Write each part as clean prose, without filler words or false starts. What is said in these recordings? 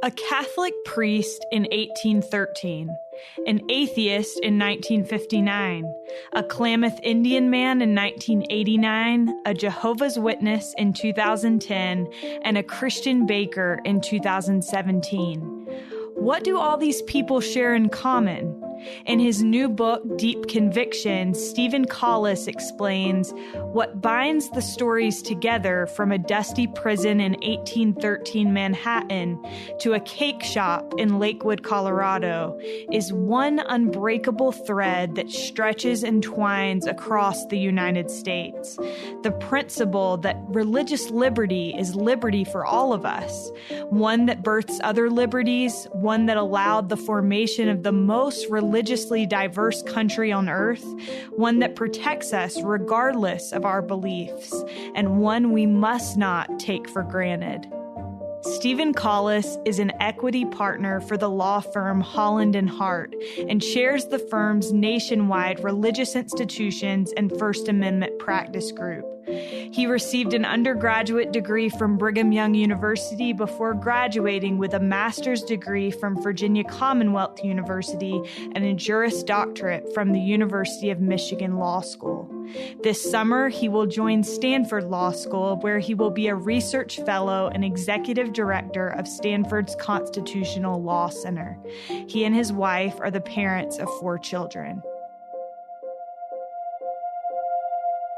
A Catholic priest in 1813, an atheist in 1959, a Klamath Indian man in 1989, a Jehovah's Witness in 2010, and a Christian baker in 2017. What do all these people share in common? In his new book, Deep Conviction, Steven Collis explains what binds the stories together from a dusty prison in 1813 Manhattan to a cake shop in Lakewood, Colorado, is one unbreakable thread that stretches and twines across the United States. The principle that religious liberty is liberty for all of us, one that births other liberties, one that allowed the formation of the most religiously diverse country on earth, one that protects us regardless of our beliefs, and one we must not take for granted. Steven Collis is an equity partner for the law firm Holland & Hart and chairs the firm's nationwide religious institutions and First Amendment practice group. He received an undergraduate degree from Brigham Young University before graduating with a master's degree from Virginia Commonwealth University and a Juris Doctorate from the University of Michigan Law School. This summer, he will join Stanford Law School, where he will be a research fellow and executive director of Stanford's Constitutional Law Center. He and his wife are the parents of 4 children.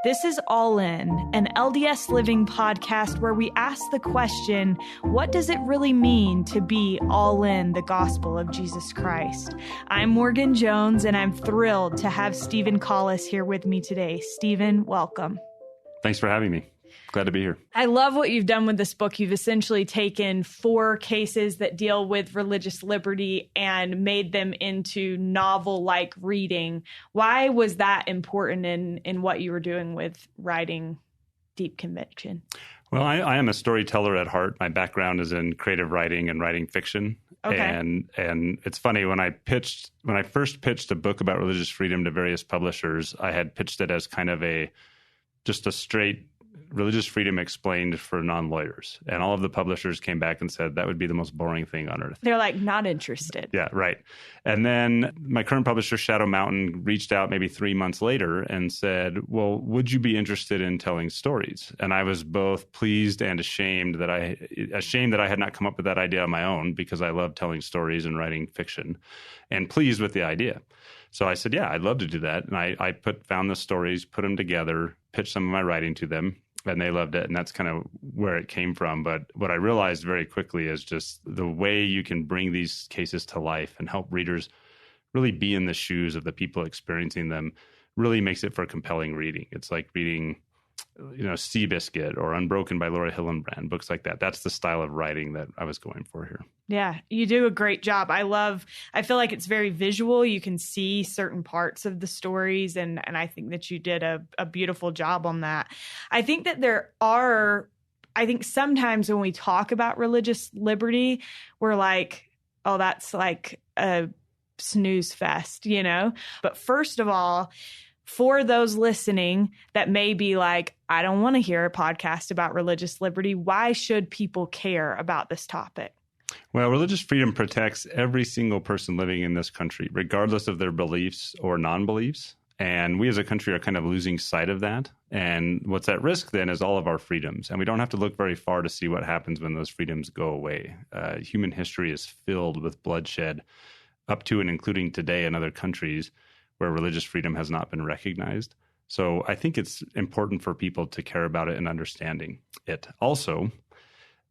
This is All In, an LDS Living podcast where we ask the question, what does it really mean to be all in the gospel of Jesus Christ? I'm Morgan Jones, and I'm thrilled to have Steven Collis here with me today. Steven, welcome. Thanks for having me. Glad to be here. I love what you've done with this book. You've essentially taken 4 cases that deal with religious liberty and made them into novel-like reading. Why was that important in what you were doing with writing Deep Conviction? Well, I am a storyteller at heart. My background is in creative writing and writing fiction. Okay. And it's funny, when I first pitched a book about religious freedom to various publishers, I had pitched it as kind of just a straight religious freedom explained for non-lawyers. And all of the publishers came back and said that would be the most boring thing on earth. They're like, not interested. Yeah, right. And then my current publisher, Shadow Mountain, reached out maybe 3 months later and said, well, would you be interested in telling stories? And I was both pleased and ashamed that I had not come up with that idea on my own, because I love telling stories and writing fiction, and pleased with the idea. So I said, yeah, I'd love to do that. And I found the stories, put them together, pitched some of my writing to them, and they loved it. And that's kind of where it came from. But what I realized very quickly is just the way you can bring these cases to life and help readers really be in the shoes of the people experiencing them really makes it for compelling reading. It's like reading, Seabiscuit or Unbroken by Laura Hillenbrand, books like that. That's the style of writing that I was going for here. Yeah, you do a great job. I feel like it's very visual. You can see certain parts of the stories, and I think that you did a beautiful job on that. I think that I think sometimes when we talk about religious liberty, we're like, oh, that's like a snooze fest, But first of all, for those listening that may be like, I don't want to hear a podcast about religious liberty, why should people care about this topic? Well, religious freedom protects every single person living in this country, regardless of their beliefs or non-beliefs. And we as a country are kind of losing sight of that. And what's at risk then is all of our freedoms. And we don't have to look very far to see what happens when those freedoms go away. Human history is filled with bloodshed up to and including today in other countries where religious freedom has not been recognized. So I think it's important for people to care about it and understanding it. Also,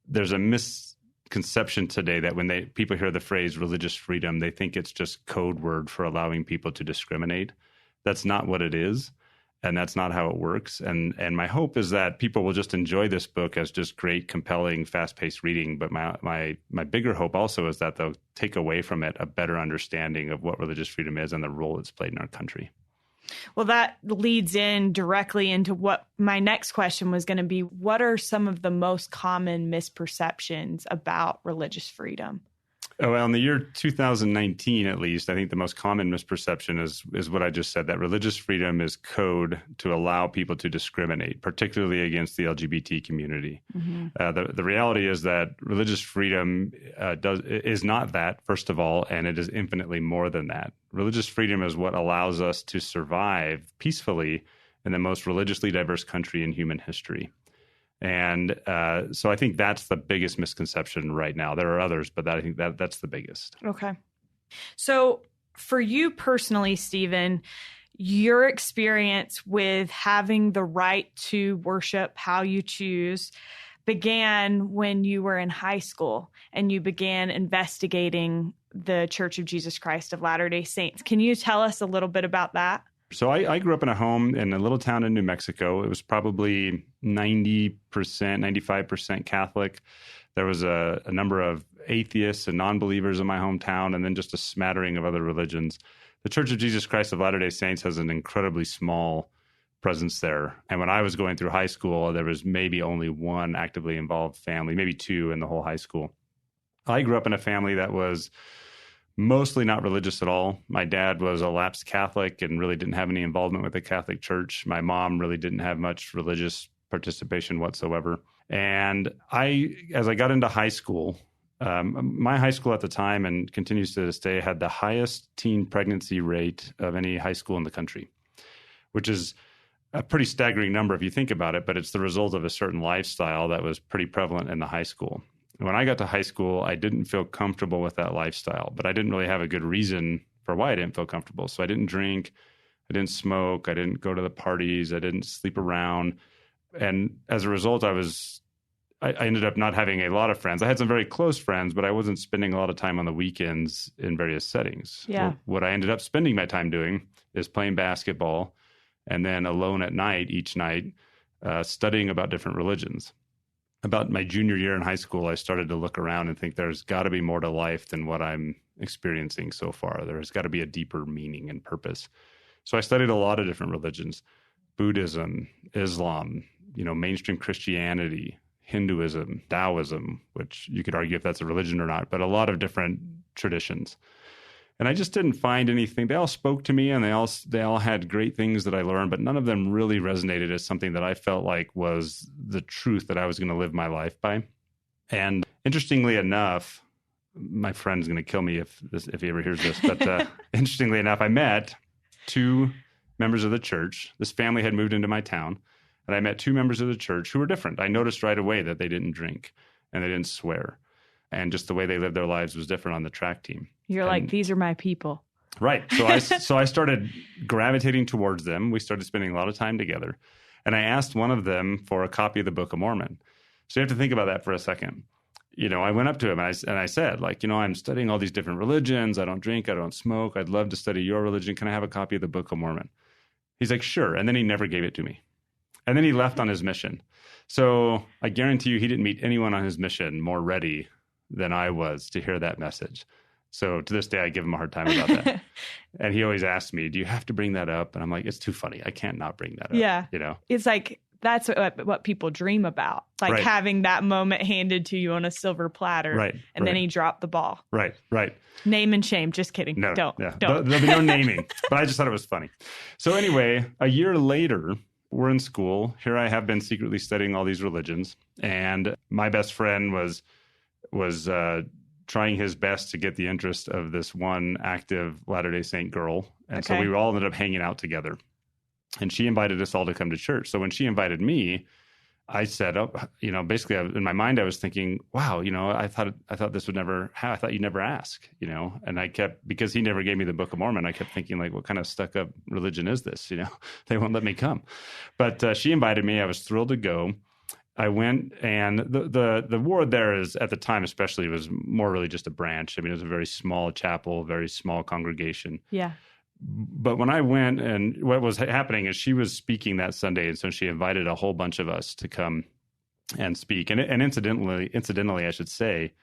there's a misconception today that when people hear the phrase religious freedom, they think it's just code word for allowing people to discriminate. That's not what it is, and that's not how it works. And my hope is that people will just enjoy this book as just great, compelling, fast-paced reading. But my bigger hope also is that they'll take away from it a better understanding of what religious freedom is and the role it's played in our country. Well, that leads in directly into what my next question was going to be. What are some of the most common misperceptions about religious freedom? Oh, well, in the year 2019, at least, I think the most common misperception is what I just said, that religious freedom is code to allow people to discriminate, particularly against the LGBT community. Mm-hmm. The reality is that religious freedom is not that, first of all, and it is infinitely more than that. Religious freedom is what allows us to survive peacefully in the most religiously diverse country in human history. And so I think that's the biggest misconception right now. There are others, but I think that's the biggest. Okay. So for you personally, Steven, your experience with having the right to worship how you choose began when you were in high school and you began investigating the Church of Jesus Christ of Latter-day Saints. Can you tell us a little bit about that? So I grew up in a home in a little town in New Mexico. It was probably 90%, 95% Catholic. There was a number of atheists and non-believers in my hometown, and then just a smattering of other religions. The Church of Jesus Christ of Latter-day Saints has an incredibly small presence there. And when I was going through high school, there was maybe only one actively involved family, maybe two in the whole high school. I grew up in a family that was mostly not religious at all. My dad was a lapsed Catholic and really didn't have any involvement with the Catholic Church. My mom really didn't have much religious participation whatsoever. And as I got into high school, my high school at the time, and continues to this day, had the highest teen pregnancy rate of any high school in the country, which is a pretty staggering number if you think about it, but it's the result of a certain lifestyle that was pretty prevalent in the high school. When I got to high school, I didn't feel comfortable with that lifestyle, but I didn't really have a good reason for why I didn't feel comfortable. So I didn't drink, I didn't smoke, I didn't go to the parties, I didn't sleep around. And as a result, I ended up not having a lot of friends. I had some very close friends, but I wasn't spending a lot of time on the weekends in various settings. Yeah. What I ended up spending my time doing is playing basketball and then alone at night, each night, studying about different religions. About my junior year in high school, I started to look around and think there's got to be more to life than what I'm experiencing so far. There's got to be a deeper meaning and purpose. So I studied a lot of different religions: Buddhism, Islam, mainstream Christianity, Hinduism, Taoism, which you could argue if that's a religion or not, but a lot of different traditions. And I just didn't find anything. They all spoke to me, and they all had great things that I learned, but none of them really resonated as something that I felt like was the truth that I was going to live my life by. And interestingly enough, my friend's going to kill me if he ever hears this, but interestingly enough, I met two members of the church. This family had moved into my town, and I met two members of the church who were different. I noticed right away that they didn't drink and they didn't swear, and just the way they lived their lives was different on the track team. You're like, these are my people. Right. So I started gravitating towards them. We started spending a lot of time together. And I asked one of them for a copy of the Book of Mormon. So you have to think about that for a second. I went up to him and I said, I'm studying all these different religions. I don't drink. I don't smoke. I'd love to study your religion. Can I have a copy of the Book of Mormon? He's like, sure. And then he never gave it to me. And then he left on his mission. So I guarantee you he didn't meet anyone on his mission more ready than I was to hear that message. So to this day, I give him a hard time about that. And he always asks me, do you have to bring that up? And I'm like, it's too funny. I can't not bring that up. Yeah. It's like, that's what people dream about. Like right. Having that moment handed to you on a silver platter. Right. And then he dropped the ball. Right. Name and shame. Just kidding. No, Don't. Yeah. Don't. There'll be no naming. But I just thought it was funny. So anyway, a year later, we're in school. Here I have been secretly studying all these religions. And my best friend was trying his best to get the interest of this one active Latter-day Saint girl. And so we all ended up hanging out together. And she invited us all to come to church. So when she invited me, I said, basically in my mind, I was thinking, wow, I thought this would never happen. I thought you'd never ask, and I kept, because he never gave me the Book of Mormon, I kept thinking, like, what kind of stuck up religion is this? They won't let me come. But she invited me. I was thrilled to go. I went, and the ward there is, at the time especially, was more really just a branch. I mean, it was a very small chapel, very small congregation. Yeah. But when I went, and what was happening is she was speaking that Sunday, and so she invited a whole bunch of us to come and speak. And incidentally, I should say,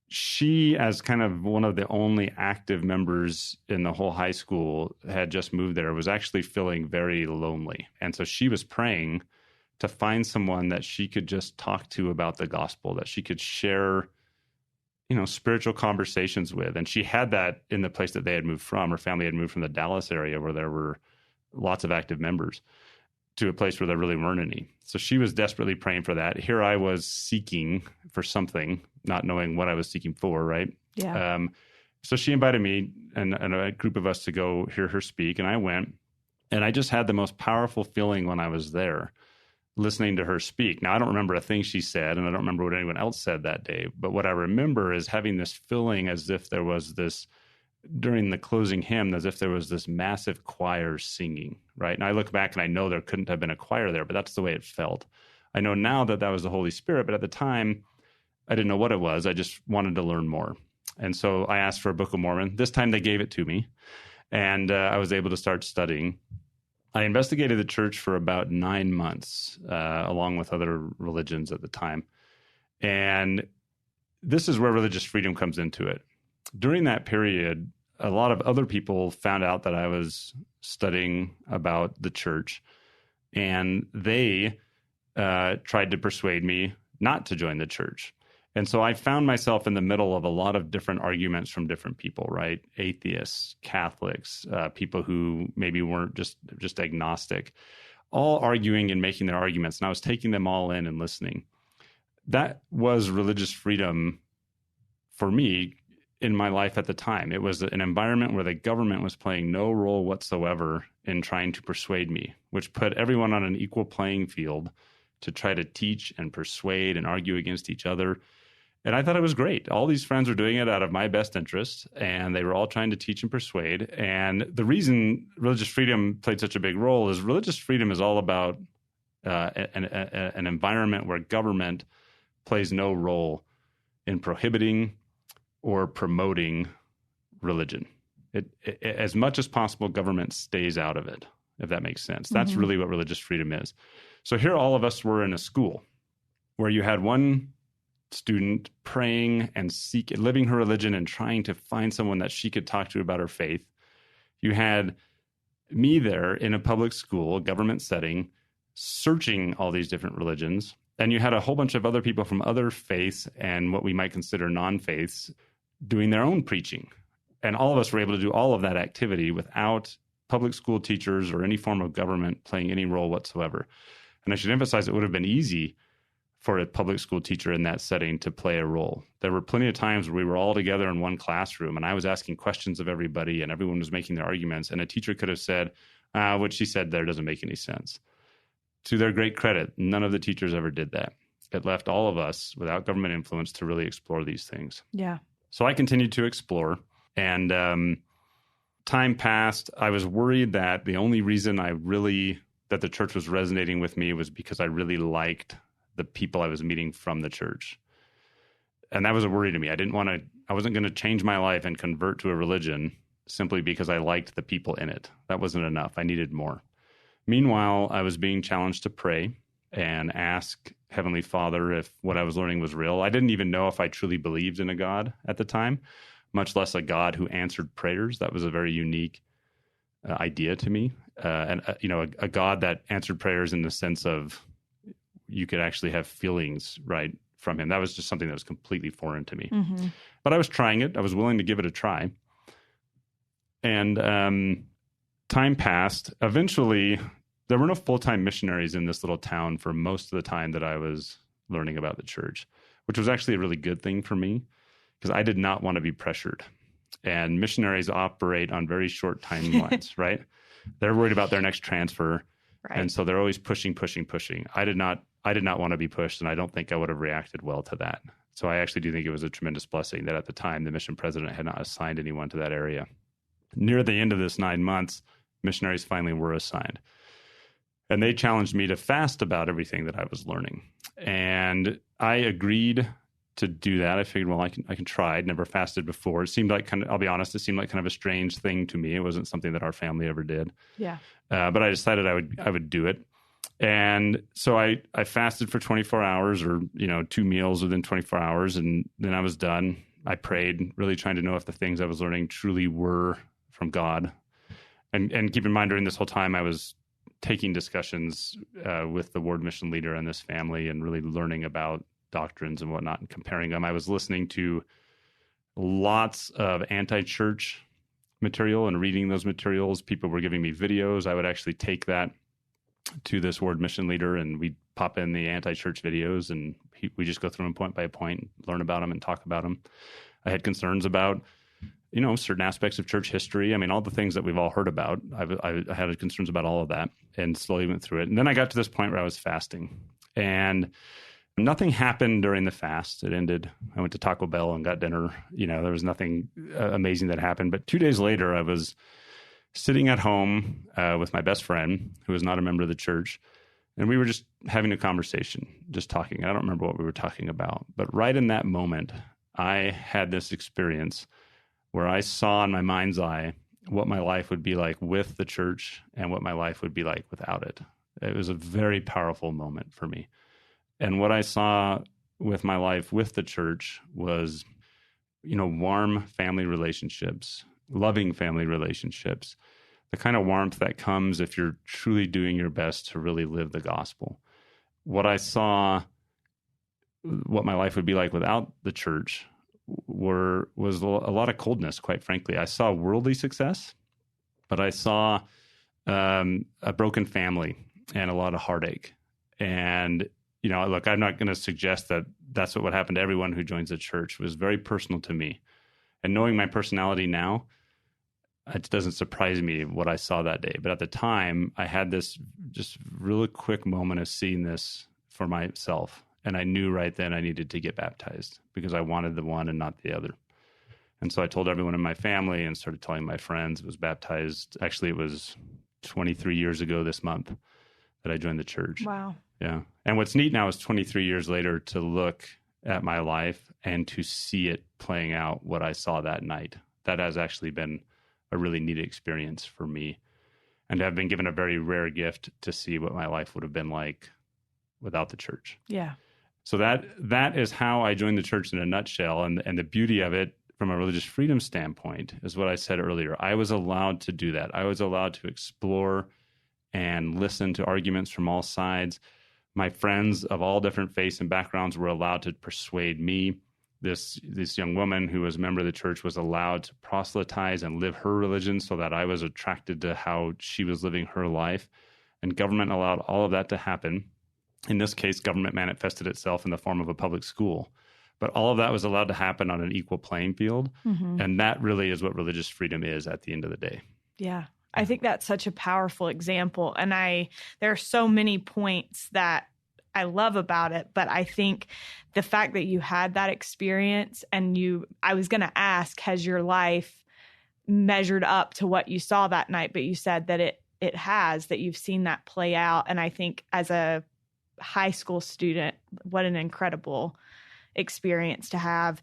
she, as kind of one of the only active members in the whole high school, had just moved there, was actually feeling very lonely. And so she was praying to find someone that she could just talk to about the gospel, that she could share, spiritual conversations with. And she had that in the place that they had moved from. Her family had moved from the Dallas area where there were lots of active members to a place where there really weren't any. So she was desperately praying for that. Here I was seeking for something, not knowing what I was seeking for, right? Yeah. So she invited me and a group of us to go hear her speak, and I went. And I just had the most powerful feeling when I was there, listening to her speak. Now, I don't remember a thing she said, and I don't remember what anyone else said that day. But what I remember is having this feeling as if there was this, during the closing hymn, as if there was this massive choir singing, right? And I look back and I know there couldn't have been a choir there, but that's the way it felt. I know now that that was the Holy Spirit, but at the time, I didn't know what it was. I just wanted to learn more. And so I asked for a Book of Mormon. This time they gave it to me, and I was able to start studying. I investigated the church for about 9 months, along with other religions at the time. And this is where religious freedom comes into it. During that period, a lot of other people found out that I was studying about the church, and they tried to persuade me not to join the church. And so I found myself in the middle of a lot of different arguments from different people, right? Atheists, Catholics, people who maybe weren't just agnostic, all arguing and making their arguments. And I was taking them all in and listening. That was religious freedom for me in my life at the time. It was an environment where the government was playing no role whatsoever in trying to persuade me, which put everyone on an equal playing field to try to teach and persuade and argue against each other. And I thought it was great. All these friends were doing it out of my best interest, and they were all trying to teach and persuade. And the reason religious freedom played such a big role is religious freedom is all about an environment where government plays no role in prohibiting or promoting religion. As much as possible, government stays out of it, if that makes sense. That's really what religious freedom is. So here all of us were in a school where you had one student praying and living her religion and trying to find someone that she could talk to about her faith. You had me there in a public school, government setting, searching all these different religions. And you had a whole bunch of other people from other faiths and what we might consider non-faiths doing their own preaching. And all of us were able to do all of that activity without public school teachers or any form of government playing any role whatsoever. And I should emphasize it would have been easy for a public school teacher in that setting to play a role. There were plenty of times where we were all together in one classroom and I was asking questions of everybody and everyone was making their arguments, and a teacher could have said, what she said there doesn't make any sense. To their great credit, none of the teachers ever did that. It left all of us without government influence to really explore these things. Yeah. So I continued to explore, and time passed. I was worried that the only reason that the church was resonating with me was because I really liked the people I was meeting from the church. And that was a worry to me. I wasn't going to change my life and convert to a religion simply because I liked the people in it. That wasn't enough. I needed more. Meanwhile, I was being challenged to pray and ask Heavenly Father if what I was learning was real. I didn't even know if I truly believed in a God at the time, much less a God who answered prayers. That was a very unique idea to me. A God that answered prayers in the sense of you could actually have feelings, right, from him. That was just something that was completely foreign to me. Mm-hmm. But I was trying it. I was willing to give it a try. And time passed. Eventually, there were no full-time missionaries in this little town for most of the time that I was learning about the church, which was actually a really good thing for me because I did not want to be pressured. And missionaries operate on very short timelines, right? They're worried about their next transfer. Right. And so they're always pushing. I did not want to be pushed, and I don't think I would have reacted well to that. So I actually do think it was a tremendous blessing that at the time the mission president had not assigned anyone to that area. Near the end of this 9 months, missionaries finally were assigned. And they challenged me to fast about everything that I was learning. And I agreed to do that. I figured, well, I can try. I'd never fasted before. It seemed like I'll be honest, it seemed like kind of a strange thing to me. It wasn't something that our family ever did. Yeah. But I decided I would do it. And so I fasted for 24 hours or, 2 meals within 24 hours. And then I was done. I prayed, really trying to know if the things I was learning truly were from God. And keep in mind, during this whole time, I was taking discussions with the ward mission leader and this family and really learning about doctrines and whatnot and comparing them. I was listening to lots of anti-church material, and reading those materials. People were giving me videos. I would actually take that to this ward mission leader, and we'd pop in the anti-church videos, and we just go through them point by point, learn about them and talk about them. I had concerns about, certain aspects of church history. I mean, all the things that we've all heard about. I had concerns about all of that and slowly went through it. And then I got to this point where I was fasting, and nothing happened during the fast. It ended. I went to Taco Bell and got dinner. There was nothing amazing that happened. But 2 days later, I was sitting at home with my best friend, who was not a member of the church, and we were just having a conversation, just talking. I don't remember what we were talking about. But right in that moment, I had this experience where I saw in my mind's eye what my life would be like with the church and what my life would be like without it. It was a very powerful moment for me. And what I saw with my life with the church was, warm family relationships, loving family relationships, the kind of warmth that comes if you're truly doing your best to really live the gospel. What I saw, what my life would be like without the church, was a lot of coldness, quite frankly. I saw worldly success, but I saw a broken family and a lot of heartache. And, look, I'm not going to suggest that that's what would happen to everyone who joins the church. It was very personal to me. And knowing my personality now, it doesn't surprise me what I saw that day. But at the time, I had this just really quick moment of seeing this for myself. And I knew right then I needed to get baptized because I wanted the one and not the other. And so I told everyone in my family and started telling my friends. I was baptized. Actually, it was 23 years ago this month that I joined the church. Wow. Yeah. And what's neat now is 23 years later to look at my life and to see it playing out what I saw that night. That has actually been a really neat experience for me. And I've been given a very rare gift to see what my life would have been like without the church. Yeah. So that is how I joined the church in a nutshell. And the beauty of it from a religious freedom standpoint is what I said earlier. I was allowed to do that. I was allowed to explore and listen to arguments from all sides. My friends of all different faiths and backgrounds were allowed to persuade me. This young woman who was a member of the church was allowed to proselytize and live her religion so that I was attracted to how she was living her life. And government allowed all of that to happen. In this case, government manifested itself in the form of a public school. But all of that was allowed to happen on an equal playing field. Mm-hmm. And that really is what religious freedom is at the end of the day. Yeah. I think that's such a powerful example. And there are so many points that I love about it, but I think the fact that you had that experience and I was going to ask, has your life measured up to what you saw that night? But you said that it has, that you've seen that play out. And I think as a high school student, what an incredible experience to have.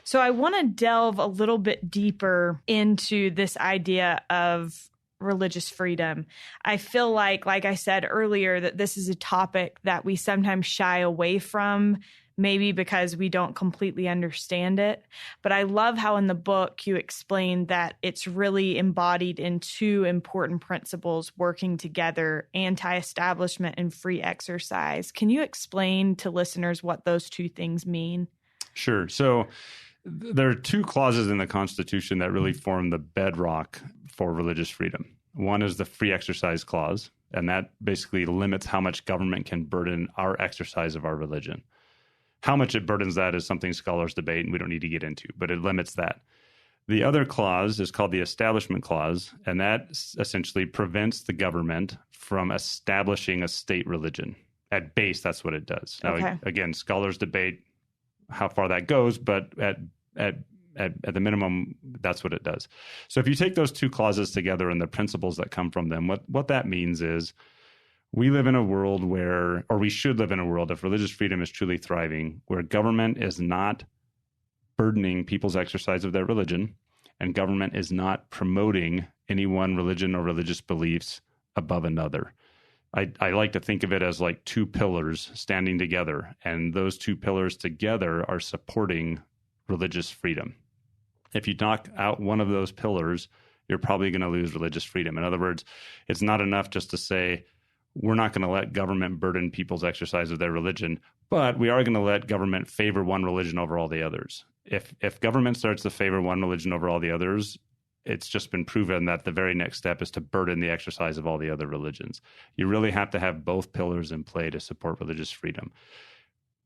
So I want to delve a little bit deeper into this idea of religious freedom. I feel like I said earlier, that this is a topic that we sometimes shy away from, maybe because we don't completely understand it. But I love how in the book you explain that it's really embodied in two important principles working together: anti-establishment and free exercise. Can you explain to listeners what those two things mean? Sure. So there are two clauses in the Constitution that really form the bedrock for religious freedom. One is the free exercise clause, and that basically limits how much government can burden our exercise of our religion. How much it burdens that is something scholars debate, and we don't need to get into, but it limits that. The other clause is called the Establishment Clause, and that essentially prevents the government from establishing a state religion. At base, that's what it does. Now, again, scholars debate how far that goes, but at the minimum, that's what it does. So if you take those two clauses together and the principles that come from them, what that means is we live in a world where, or we should live in a world, if religious freedom is truly thriving, where government is not burdening people's exercise of their religion, and government is not promoting any one religion or religious beliefs above another. I like to think of it as like two pillars standing together, and those two pillars together are supporting religious freedom. If you knock out one of those pillars, you're probably going to lose religious freedom. In other words, it's not enough just to say, we're not going to let government burden people's exercise of their religion, but we are going to let government favor one religion over all the others. If government starts to favor one religion over all the others, it's just been proven that the very next step is to burden the exercise of all the other religions. You really have to have both pillars in play to support religious freedom.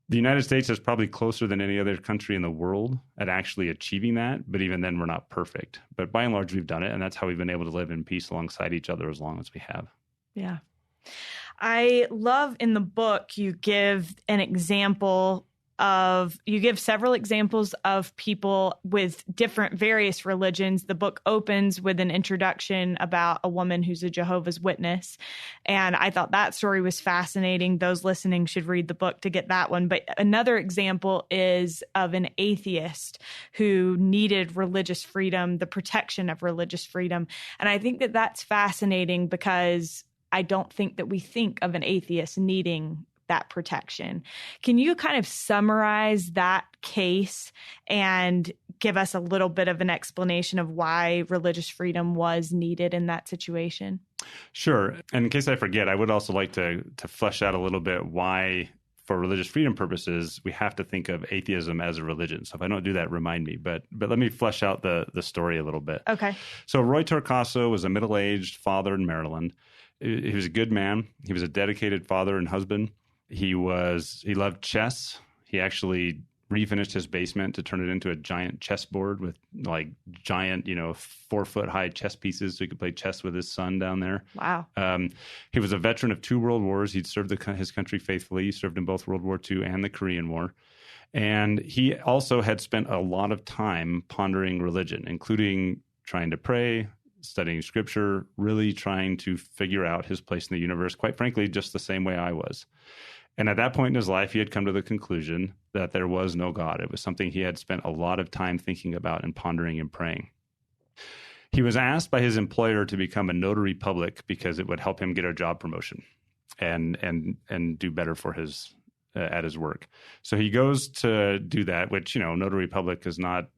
The United States is probably closer than any other country in the world at actually achieving that, but even then we're not perfect. But by and large, we've done it, and that's how we've been able to live in peace alongside each other as long as we have. Yeah. I love in the book, you give several examples of people with various religions. The book opens with an introduction about a woman who's a Jehovah's Witness. And I thought that story was fascinating. Those listening should read the book to get that one. But another example is of an atheist who needed religious freedom, the protection of religious freedom. And I think that that's fascinating because I don't think that we think of an atheist needing that protection. Can you kind of summarize that case and give us a little bit of an explanation of why religious freedom was needed in that situation? Sure. And in case I forget, I would also like to flesh out a little bit why, for religious freedom purposes, we have to think of atheism as a religion. So if I don't do that, remind me. But let me flesh out the story a little bit. Okay. So Roy Torcaso was a middle-aged father in Maryland. He was a good man. He was a dedicated father and husband. He loved chess. He actually refinished his basement to turn it into a giant chessboard with like giant, 4-foot high chess pieces, so he could play chess with his son down there. Wow. He was a veteran of 2 world wars. He'd served his country faithfully. He served in both World War II and the Korean War. And he also had spent a lot of time pondering religion, including trying to pray, studying scripture, really trying to figure out his place in the universe, quite frankly, just the same way I was. And at that point in his life, he had come to the conclusion that there was no God. It was something he had spent a lot of time thinking about and pondering and praying. He was asked by his employer to become a notary public because it would help him get a job promotion and do better for his at his work. So he goes to do that, which, notary public is not.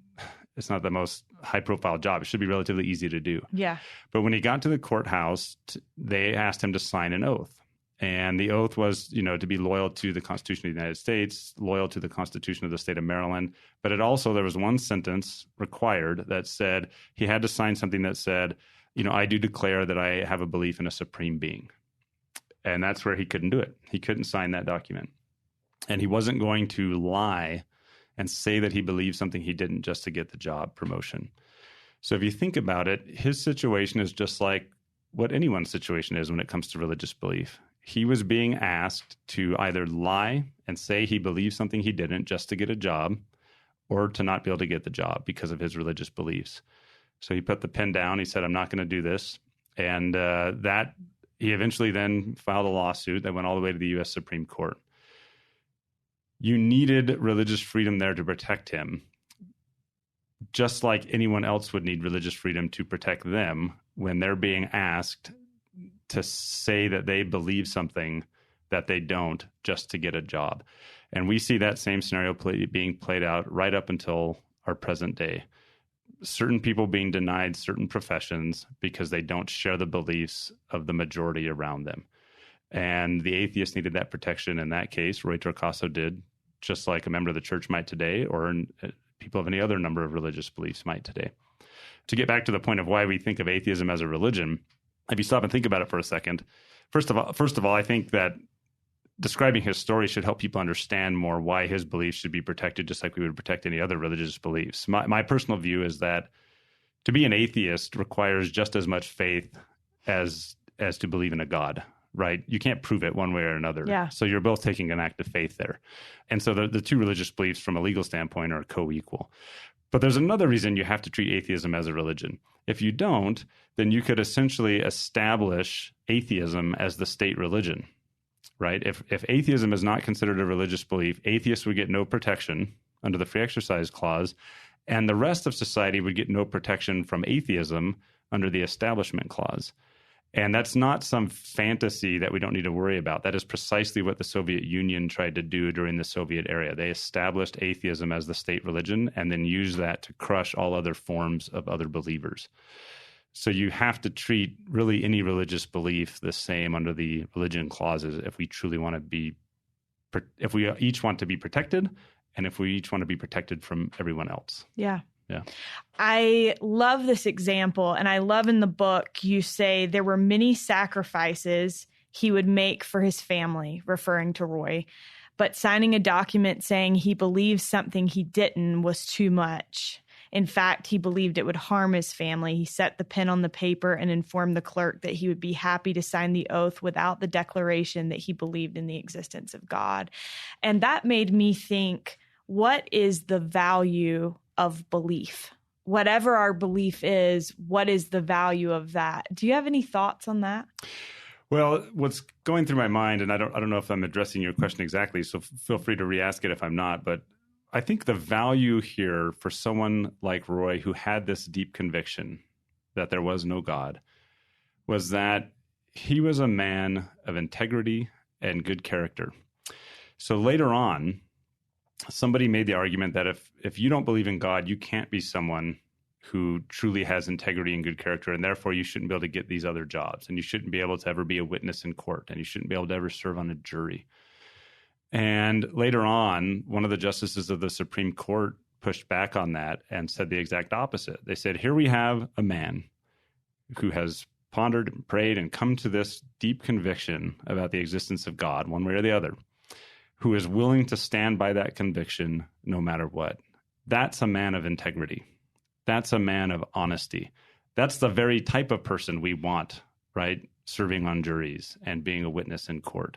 It's not the most high-profile job. It should be relatively easy to do. Yeah. But when he got to the courthouse, they asked him to sign an oath. And the oath was, to be loyal to the Constitution of the United States, loyal to the Constitution of the state of Maryland. But there was one sentence required that said he had to sign something that said, I do declare that I have a belief in a supreme being. And that's where he couldn't do it. He couldn't sign that document. And he wasn't going to lie and say that he believed something he didn't just to get the job promotion. So if you think about it, his situation is just like what anyone's situation is when it comes to religious belief. He was being asked to either lie and say he believed something he didn't just to get a job, or to not be able to get the job because of his religious beliefs. So he put the pen down. He said, I'm not going to do this. And that he eventually then filed a lawsuit that went all the way to the U.S. Supreme Court. You needed religious freedom there to protect him, just like anyone else would need religious freedom to protect them when they're being asked to say that they believe something that they don't just to get a job. And we see that same scenario being played out right up until our present day. Certain people being denied certain professions because they don't share the beliefs of the majority around them. And the atheist needed that protection in that case. Roy Torcaso did, just like a member of the church might today, or people of any other number of religious beliefs might today. To get back to the point of why we think of atheism as a religion, if you stop and think about it for a second, first of all, I think that describing his story should help people understand more why his beliefs should be protected, just like we would protect any other religious beliefs. My personal view is that to be an atheist requires just as much faith as to believe in a God. Right? You can't prove it one way or another. Yeah. So you're both taking an act of faith there. And so the two religious beliefs from a legal standpoint are co-equal. But there's another reason you have to treat atheism as a religion. If you don't, then you could essentially establish atheism as the state religion, right? If atheism is not considered a religious belief, atheists would get no protection under the Free Exercise Clause, and the rest of society would get no protection from atheism under the Establishment Clause. And that's not some fantasy that we don't need to worry about. That is precisely what the Soviet Union tried to do during the Soviet era. They established atheism as the state religion and then used that to crush all other forms of other believers. So you have to treat really any religious belief the same under the religion clauses if we truly want to be, if we each want to be protected and if we each want to be protected from everyone else. Yeah. Yeah. I love this example, and I love in the book you say there were many sacrifices he would make for his family, referring to Roy, but signing a document saying he believed something he didn't was too much. In fact, he believed it would harm his family. He set the pen on the paper and informed the clerk that he would be happy to sign the oath without the declaration that he believed in the existence of God. And that made me think, what is the value of belief? Whatever our belief is, what is the value of that? Do you have any thoughts on that? Well, what's going through my mind, and I don't know if I'm addressing your question exactly, so feel free to re-ask it if I'm not, but I think the value here for someone like Roy, who had this deep conviction that there was no God, was that he was a man of integrity and good character. So later on, somebody made the argument that if you don't believe in God, you can't be someone who truly has integrity and good character, and therefore you shouldn't be able to get these other jobs, and you shouldn't be able to ever be a witness in court, and you shouldn't be able to ever serve on a jury. And later on, one of the justices of the Supreme Court pushed back on that and said the exact opposite. They said, here we have a man who has pondered and prayed and come to this deep conviction about the existence of God, one way or the other, who is willing to stand by that conviction no matter what. That's a man of integrity. That's a man of honesty. That's the very type of person we want, right? Serving on juries and being a witness in court.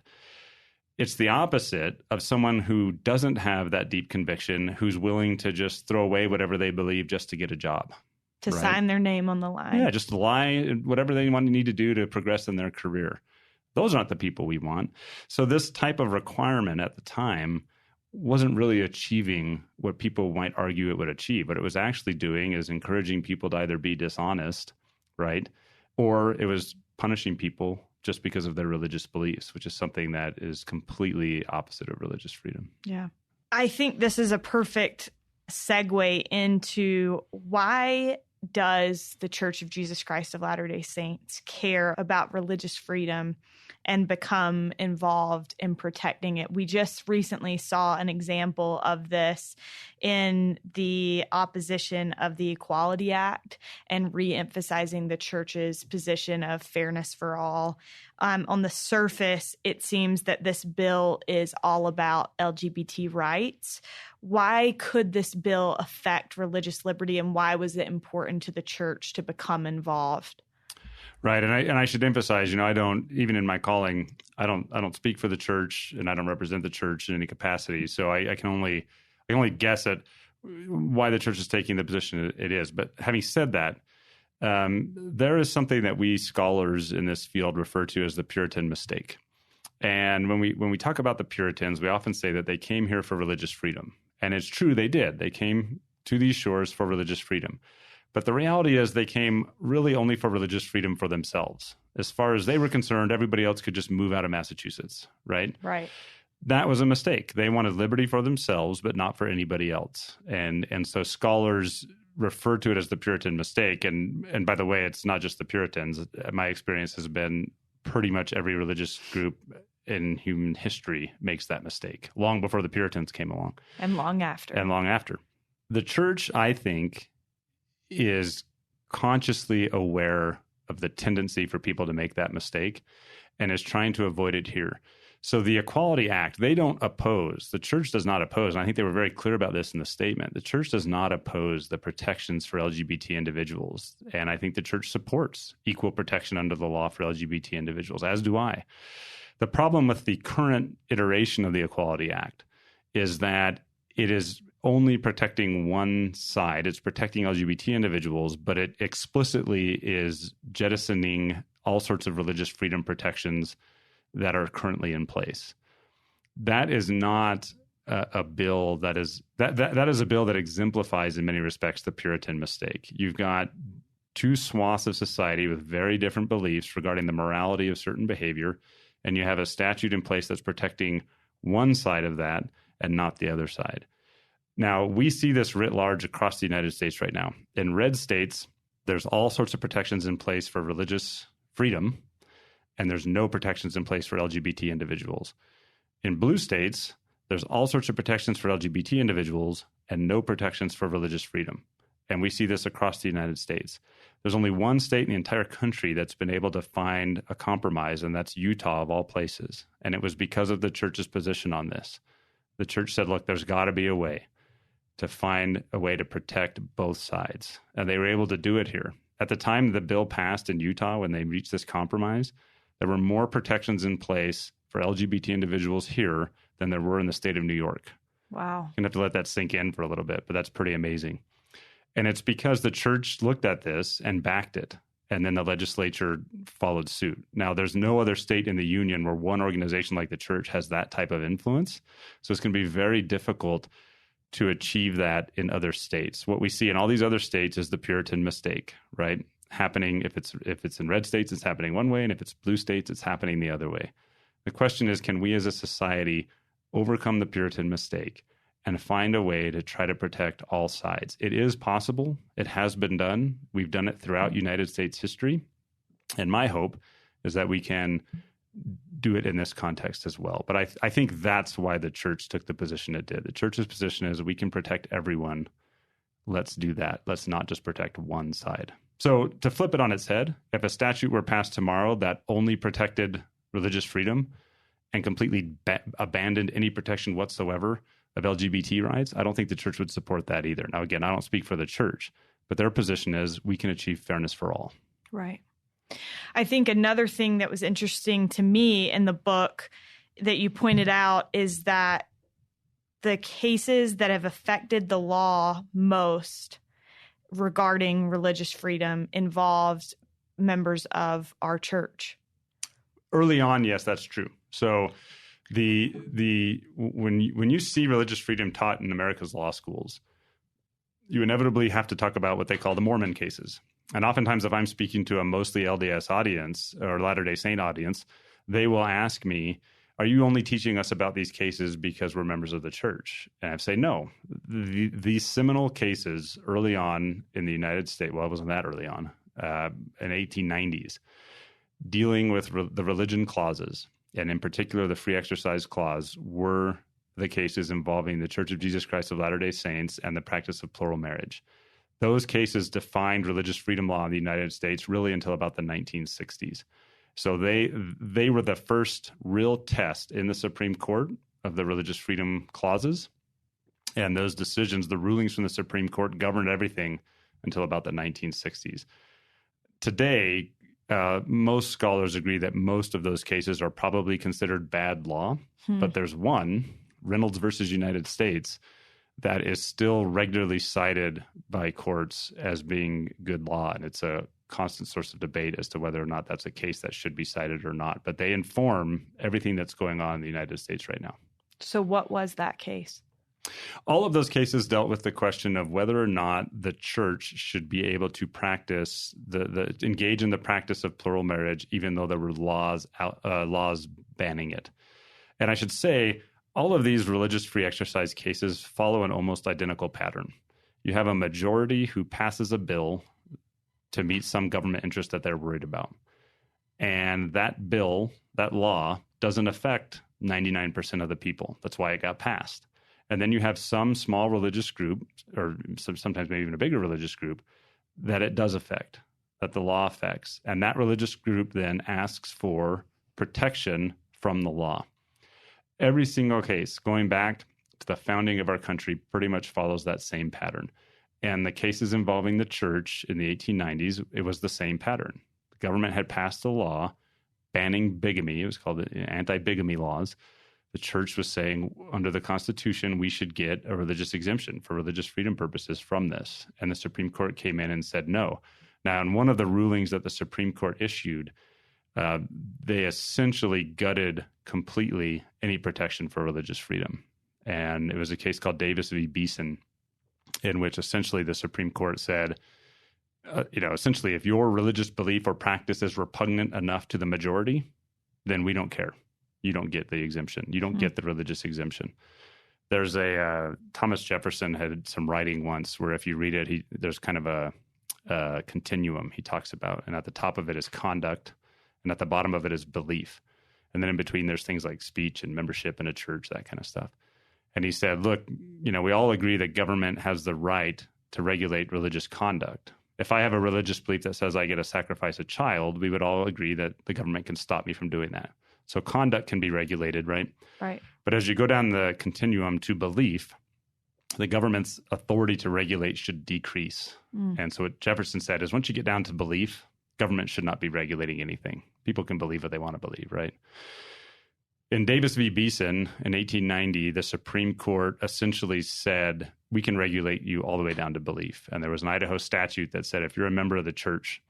It's the opposite of someone who doesn't have that deep conviction, who's willing to just throw away whatever they believe just to get a job. To sign their name on the line. Yeah, just lie, whatever they need to do to progress in their career. Those aren't the people we want. So this type of requirement at the time wasn't really achieving what people might argue it would achieve. What it was actually doing is encouraging people to either be dishonest, right? Or it was punishing people just because of their religious beliefs, which is something that is completely opposite of religious freedom. Yeah. I think this is a perfect segue into why does the Church of Jesus Christ of Latter-day Saints care about religious freedom and become involved in protecting it? We just recently saw an example of this in the opposition of the Equality Act and re-emphasizing the church's position of fairness for all. On the surface, it seems that this bill is all about LGBT rights. Why could this bill affect religious liberty, and why was it important to the church to become involved? Right, and I should emphasize, I don't, even in my calling, I don't speak for the church, and I don't represent the church in any capacity. So I can only guess at why the church is taking the position it is. But having said that, there is something that we scholars in this field refer to as the Puritan mistake. And when we talk about the Puritans, we often say that they came here for religious freedom. And it's true, they did. They came to these shores for religious freedom. But the reality is they came really only for religious freedom for themselves. As far as they were concerned, everybody else could just move out of Massachusetts, right? Right. That was a mistake. They wanted liberty for themselves, but not for anybody else. And so scholars refer to it as the Puritan mistake. And by the way, it's not just the Puritans. My experience has been pretty much every religious group in human history makes that mistake, long before the Puritans came along. And long after. The church, I think, is consciously aware of the tendency for people to make that mistake and is trying to avoid it here. So the Equality Act, they don't oppose. The church does not oppose. And I think they were very clear about this in the statement. The church does not oppose the protections for LGBT individuals. And I think the church supports equal protection under the law for LGBT individuals, as do I. The problem with the current iteration of the Equality Act is that it is only protecting one side. It's protecting LGBT individuals, but it explicitly is jettisoning all sorts of religious freedom protections that are currently in place. That is not a bill that is a bill that exemplifies in many respects the Puritan mistake. You've got two swaths of society with very different beliefs regarding the morality of certain behavior, and you have a statute in place that's protecting one side of that and not the other side. Now, we see this writ large across the United States right now. In red states, there's all sorts of protections in place for religious freedom, and there's no protections in place for LGBT individuals. In blue states, There's all sorts of protections for LGBT individuals and no protections for religious freedom. And we see this across the United States. There's only one state in the entire country that's been able to find a compromise, and that's Utah of all places. And it was because of the church's position on this. The church said, look, there's got to be a way to find a way to protect both sides. And they were able to do it here. At the time the bill passed in Utah, when they reached this compromise, there were more protections in place for LGBT individuals here than there were in the state of New York. Wow. You're going to have to let that sink in for a little bit, but that's pretty amazing. And it's because the church looked at this and backed it, and then the legislature followed suit. Now, there's no other state in the union where one organization like the church has that type of influence. So it's going to be very difficult to achieve that in other states. What we see in all these other states is the Puritan mistake, right? Happening, if it's in red states, it's happening one way, and if it's blue states, it's happening the other way. The question is, can we as a society overcome the Puritan mistake and find a way to try to protect all sides? It is possible. It has been done. We've done it throughout United States history. And my hope is that we can do it in this context as well. But I think that's why the church took the position it did. The church's position is we can protect everyone. Let's do that. Let's not just protect one side. So to flip it on its head, if a statute were passed tomorrow that only protected religious freedom and completely abandoned any protection whatsoever of LGBT rights, I don't think the church would support that either. Now, again, I don't speak for the church, but their position is we can achieve fairness for all. Right. I think another thing that was interesting to me in the book that you pointed out is that the cases that have affected the law most regarding religious freedom involved members of our church. Early on, yes, that's true. So when you see religious freedom taught in America's law schools, you inevitably have to talk about what they call the Mormon cases. And oftentimes, if I'm speaking to a mostly LDS audience or Latter-day Saint audience, they will ask me, are you only teaching us about these cases because we're members of the church? And I say, no. These seminal cases early on in the United States, well, it wasn't that early on, in 1890s, dealing with the religion clauses, and in particular the free exercise clause, were the cases involving the Church of Jesus Christ of Latter-day Saints and the practice of plural marriage. Those cases defined religious freedom law in the United States really until about the 1960s. So they were the first real test in the Supreme Court of the religious freedom clauses. And those decisions, the rulings from the Supreme Court, governed everything until about the 1960s. Today, most scholars agree that most of those cases are probably considered bad law. But there's one, Reynolds versus United States, that is still regularly cited by courts as being good law. And it's a constant source of debate as to whether or not that's a case that should be cited or not. But they inform everything that's going on in the United States right now. So what was that case? All of those cases dealt with the question of whether or not the church should be able to practice engage in the practice of plural marriage, even though there were laws banning it. And I should say, all of these religious free exercise cases follow an almost identical pattern. You have a majority who passes a bill to meet some government interest that they're worried about. And that bill, that law, doesn't affect 99% of the people. That's why it got passed. And then you have some small religious group, or sometimes maybe even a bigger religious group, that it does affect, that the law affects. And that religious group then asks for protection from the law. Every single case, going back to the founding of our country, pretty much follows that same pattern. And the cases involving the church in the 1890s, it was the same pattern. The government had passed a law banning bigamy. It was called the anti-bigamy laws. The church was saying, under the Constitution, we should get a religious exemption for religious freedom purposes from this. And the Supreme Court came in and said no. Now, in one of the rulings that the Supreme Court issued, they essentially gutted completely any protection for religious freedom. And it was a case called Davis v. Beeson, in which essentially the Supreme Court said, essentially, if your religious belief or practice is repugnant enough to the majority, then we don't care. You don't get the exemption. You don't get the religious exemption. There's Thomas Jefferson had some writing once where if you read it, there's kind of a continuum he talks about. And at the top of it is conduct, and at the bottom of it is belief. And then in between, there's things like speech and membership in a church, that kind of stuff. And he said, look, we all agree that government has the right to regulate religious conduct. If I have a religious belief that says I get to sacrifice a child, we would all agree that the government can stop me from doing that. So conduct can be regulated, right? Right. But as you go down the continuum to belief, the government's authority to regulate should decrease. And so what Jefferson said is once you get down to belief, government should not be regulating anything. People can believe what they want to believe, right? In Davis v. Beeson in 1890, the Supreme Court essentially said, we can regulate you all the way down to belief. And there was an Idaho statute that said if you're a member of the church,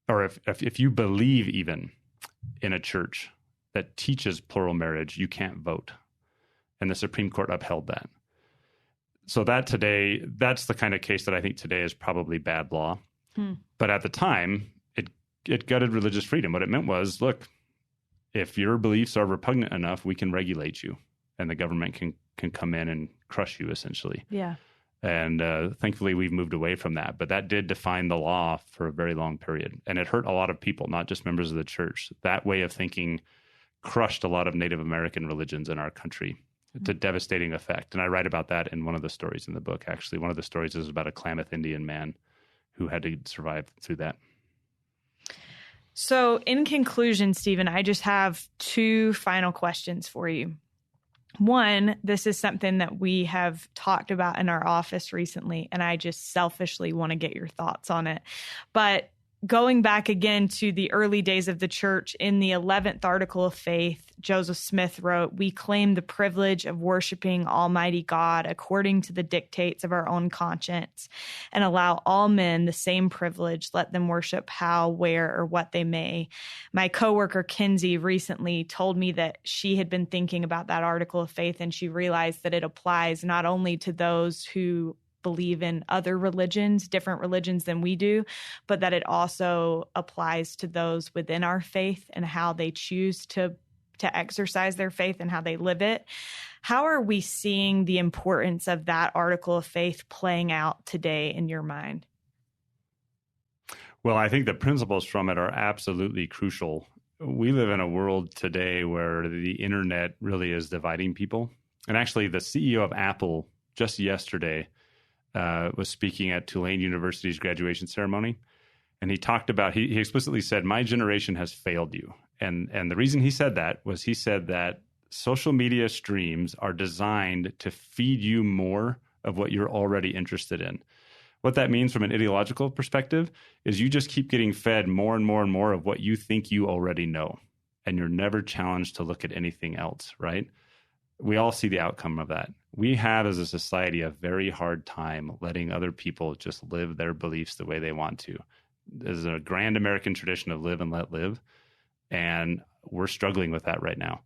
or if you believe even in a church that teaches plural marriage, you can't vote. And the Supreme Court upheld that. So that's the kind of case that I think today is probably bad law. But at the time, it gutted religious freedom. What it meant was, look, if your beliefs are repugnant enough, we can regulate you, and the government can come in and crush you, essentially. Yeah. And thankfully, we've moved away from that. But that did define the law for a very long period. And it hurt a lot of people, not just members of the church. That way of thinking crushed a lot of Native American religions in our country to devastating effect. And I write about that in one of the stories in the book, actually. One of the stories is about a Klamath Indian man who had to survive through that. So in conclusion, Steven, I just have two final questions for you. One, this is something that we have talked about in our office recently, and I just selfishly want to get your thoughts on it. But going back again to the early days of the church, in the 11th article of faith, Joseph Smith wrote, "We claim the privilege of worshiping Almighty God according to the dictates of our own conscience, and allow all men the same privilege, let them worship how, where, or what they may." My coworker, Kinsey, recently told me that she had been thinking about that article of faith, and she realized that it applies not only to those who believe in other religions, different religions than we do, but that it also applies to those within our faith and how they choose to exercise their faith and how they live it. How are we seeing the importance of that article of faith playing out today in your mind? Well, I think the principles from it are absolutely crucial. We live in a world today where the internet really is dividing people. And actually, the CEO of Apple just yesterday was speaking at Tulane University's graduation ceremony. And he talked about, he explicitly said, my generation has failed you. And the reason he said that was he said that social media streams are designed to feed you more of what you're already interested in. What that means from an ideological perspective is you just keep getting fed more and more and more of what you think you already know. And you're never challenged to look at anything else, right? We all see the outcome of that. We have, as a society, a very hard time letting other people just live their beliefs the way they want to. There's a grand American tradition of live and let live, and we're struggling with that right now.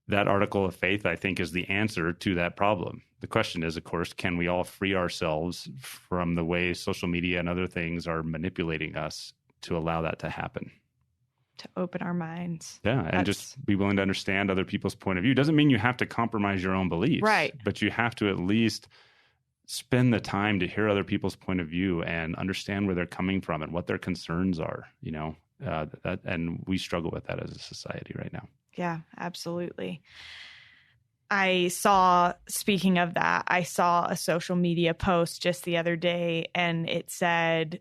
That article of faith, I think, is the answer to that problem. The question is, of course, can we all free ourselves from the way social media and other things are manipulating us to allow that to happen? To open our minds. Yeah, and just be willing to understand other people's point of view. Doesn't mean you have to compromise your own beliefs. Right. But you have to at least spend the time to hear other people's point of view and understand where they're coming from and what their concerns are, and we struggle with that as a society right now. Yeah, absolutely. Speaking of that, I saw a social media post just the other day, and it said,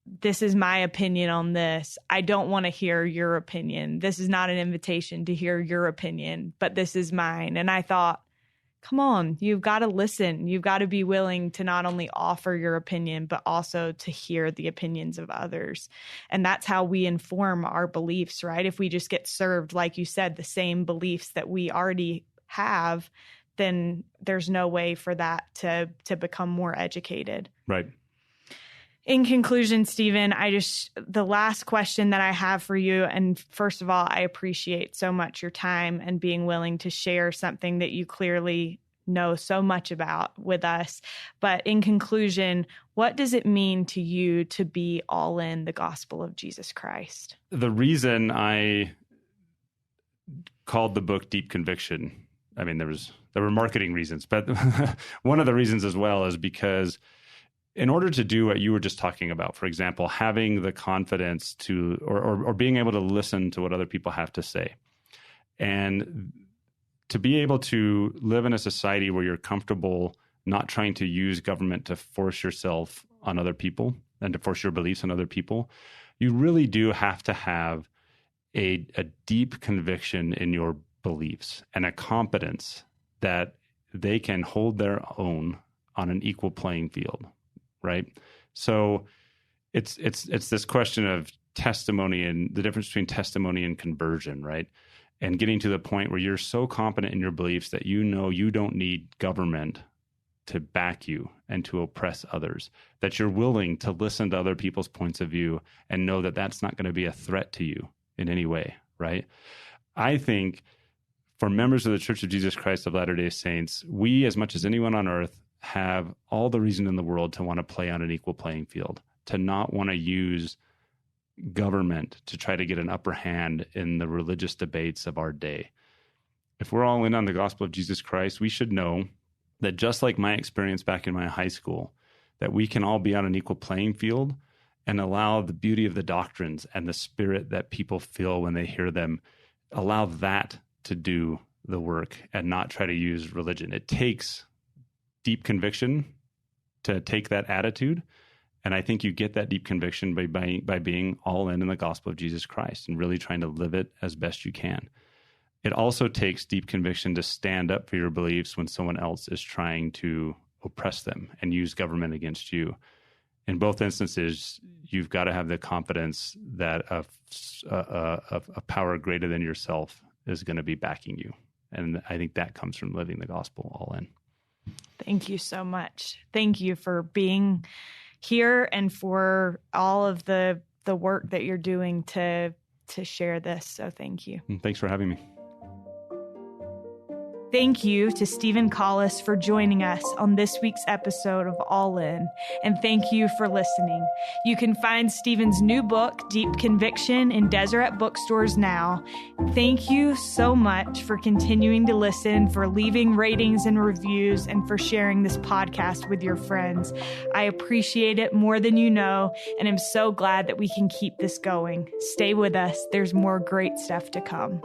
"This is my opinion on this. I don't want to hear your opinion. This is not an invitation to hear your opinion, but this is mine." And I thought, come on, you've got to listen. You've got to be willing to not only offer your opinion, but also to hear the opinions of others. And that's how we inform our beliefs, right? If we just get served, like you said, the same beliefs that we already have, then there's no way for that to become more educated. Right. In conclusion, Steven, the last question that I have for you, and first of all, I appreciate so much your time and being willing to share something that you clearly know so much about with us. But in conclusion, what does it mean to you to be all in the gospel of Jesus Christ? The reason I called the book Deep Conviction, I mean, there were marketing reasons, but one of the reasons as well is because in order to do what you were just talking about, for example, having the confidence to, or being able to listen to what other people have to say, and to be able to live in a society where you're comfortable not trying to use government to force yourself on other people and to force your beliefs on other people, you really do have to have a deep conviction in your beliefs and a competence that they can hold their own on an equal playing field, right? So it's this question of testimony and the difference between testimony and conversion, right? And getting to the point where you're so confident in your beliefs that you know you don't need government to back you and to oppress others, that you're willing to listen to other people's points of view and know that that's not going to be a threat to you in any way, right? I think for members of the Church of Jesus Christ of Latter-day Saints, we, as much as anyone on earth, have all the reason in the world to want to play on an equal playing field, to not want to use government to try to get an upper hand in the religious debates of our day. If we're all in on the gospel of Jesus Christ, we should know that just like my experience back in my high school, that we can all be on an equal playing field and allow the beauty of the doctrines and the spirit that people feel when they hear them, allow that to do the work and not try to use religion. It takes deep conviction to take that attitude. And I think you get that deep conviction by being all in the gospel of Jesus Christ and really trying to live it as best you can. It also takes deep conviction to stand up for your beliefs when someone else is trying to oppress them and use government against you. In both instances, you've got to have the confidence that a power greater than yourself is going to be backing you. And I think that comes from living the gospel all in. Thank you so much. Thank you for being here and for all of the work that you're doing to share this. So thank you. Thanks for having me. Thank you to Steven Collis for joining us on this week's episode of All In, and thank you for listening. You can find Steven's new book, Deep Conviction, in Deseret bookstores now. Thank you so much for continuing to listen, for leaving ratings and reviews, and for sharing this podcast with your friends. I appreciate it more than you know, and I'm so glad that we can keep this going. Stay with us. There's more great stuff to come.